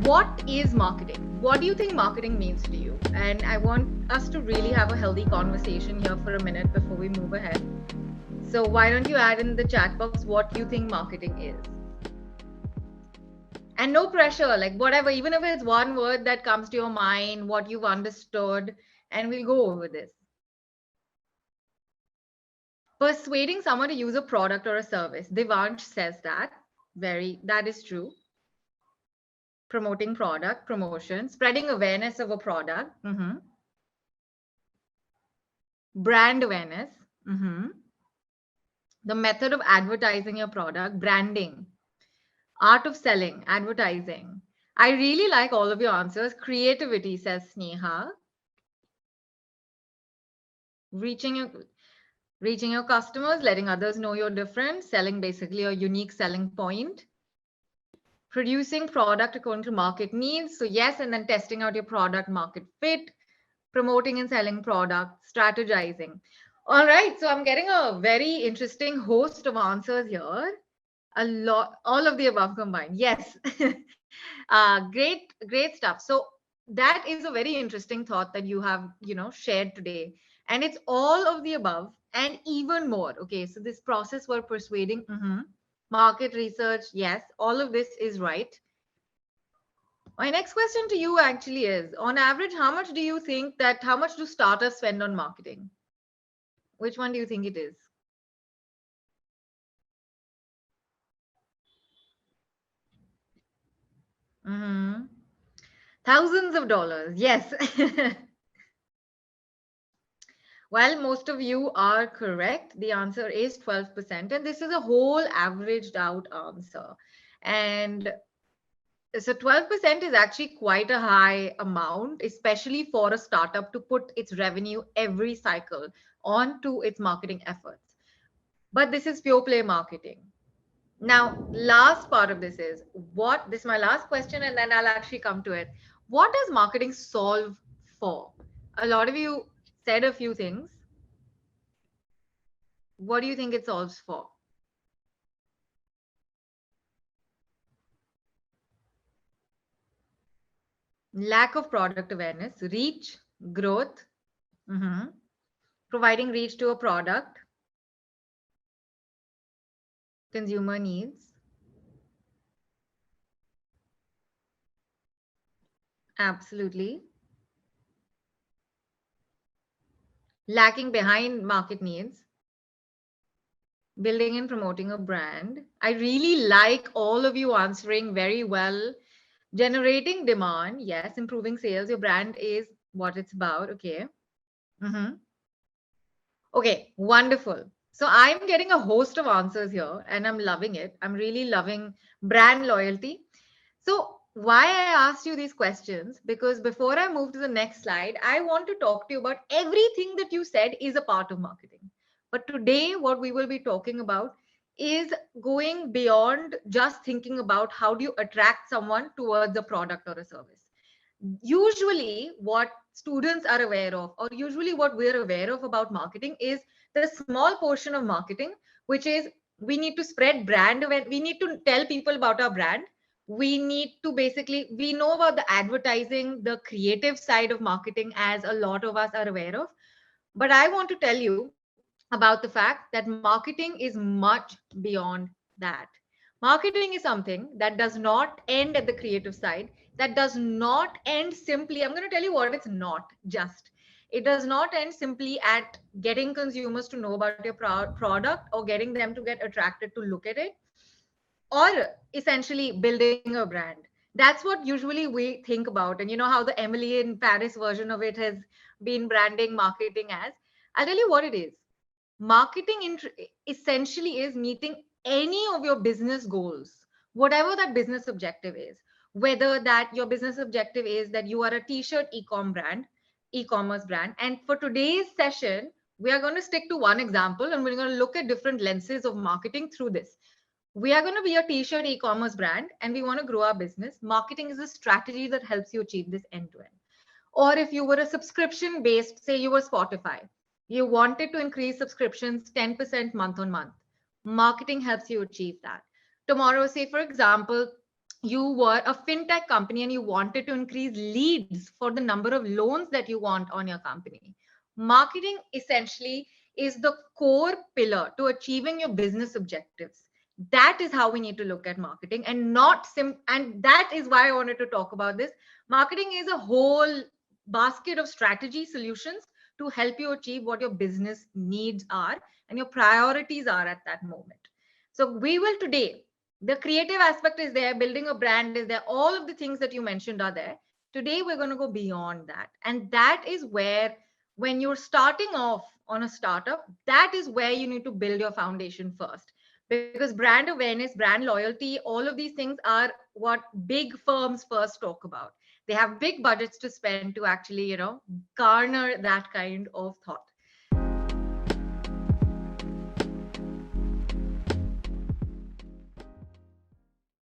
what is marketing? What do you think marketing means to you? And I want us to really have a healthy conversation here for a minute before we move ahead. So why don't you add in the chat box what you think marketing is? And no pressure, like whatever, even if it's one word that comes to your mind, what you've understood, and we'll go over this. Persuading someone to use a product or a service. Devansh says that. That is true. Promoting product, promotion, spreading awareness of a product. Brand awareness. The method of advertising your product, branding, art of selling, advertising. I really like all of your answers. Creativity, says Sneha. Reaching your customers, letting others know you're different, selling basically a unique selling point. Producing product according to market needs. So yes, and then testing out your product market fit, promoting and selling product, strategizing. All right, so I'm getting a very interesting host of answers here. A lot, all of the above combined. Yes. Great stuff. So that is a very interesting thought that you have, shared today. And it's all of the above and even more. Okay, so this process we're persuading, market research, yes, all of this is right. My next question to you actually is, on average, how much do startups spend on marketing? Which one do you think it is? Thousands of dollars, yes. Well, most of you are correct. The answer is 12%. And this is a whole averaged out answer. And so 12% is actually quite a high amount, especially for a startup to put its revenue every cycle onto its marketing efforts. But this is pure play marketing. Now, last part of this is this is my last question, and then I'll actually come to it. What does marketing solve for? A lot of you said a few things. What do you think it solves for? Lack of product awareness, reach, growth, providing reach to a product, consumer needs. Absolutely. Lacking behind market needs. Building and promoting a brand. I really like all of you answering very well. Generating demand. Yes. Improving sales. Your brand is what it's about. Okay. Okay. Wonderful. So I'm getting a host of answers here and I'm loving it. I'm really loving brand loyalty. So why I asked you these questions, because before I move to the next slide, I want to talk to you about everything that you said is a part of marketing. But today, what we will be talking about is going beyond just thinking about how do you attract someone towards a product or a service. Usually, what students are aware of, or usually what we're aware of about marketing, is the small portion of marketing, which is we need to spread brand awareness. We need to tell people about our brand. We need to we know about the advertising, the creative side of marketing, as a lot of us are aware of. But I want to tell you about the fact that marketing is much beyond that. Marketing is something that does not end at the creative side, that does not end simply. I'm going to tell you what it's not just. It does not end simply at getting consumers to know about your product or getting them to get attracted to look at it, or essentially building a brand. That's what usually we think about. And you know how the Emily in Paris version of it has been branding marketing as. I'll tell you what it is. Marketing essentially is meeting any of your business goals, whatever that business objective is. Whether that your business objective is that you are a t-shirt e-commerce brand. And for today's session, we are going to stick to one example and we're going to look at different lenses of marketing through this. We are going to be a t-shirt e-commerce brand and we want to grow our business. Marketing is a strategy that helps you achieve this end to end. Or if you were a subscription based, say you were Spotify, you wanted to increase subscriptions 10% month on month. Marketing helps you achieve that. Tomorrow, say for example, you were a fintech company and you wanted to increase leads for the number of loans that you want on your company. Marketing essentially is the core pillar to achieving your business objectives. That is how we need to look at marketing, and not and that is why I wanted to talk about this. Marketing is a whole basket of strategy solutions to help you achieve what your business needs are and your priorities are at that moment. So we will today, the creative aspect is there, building a brand is there, all of the things that you mentioned are there. Today we're going to go beyond that, and that is where, when you're starting off on a startup, that is where you need to build your foundation first, because brand awareness, brand loyalty, all of these things are what big firms first talk about. They have big budgets to spend to actually, garner that kind of thought.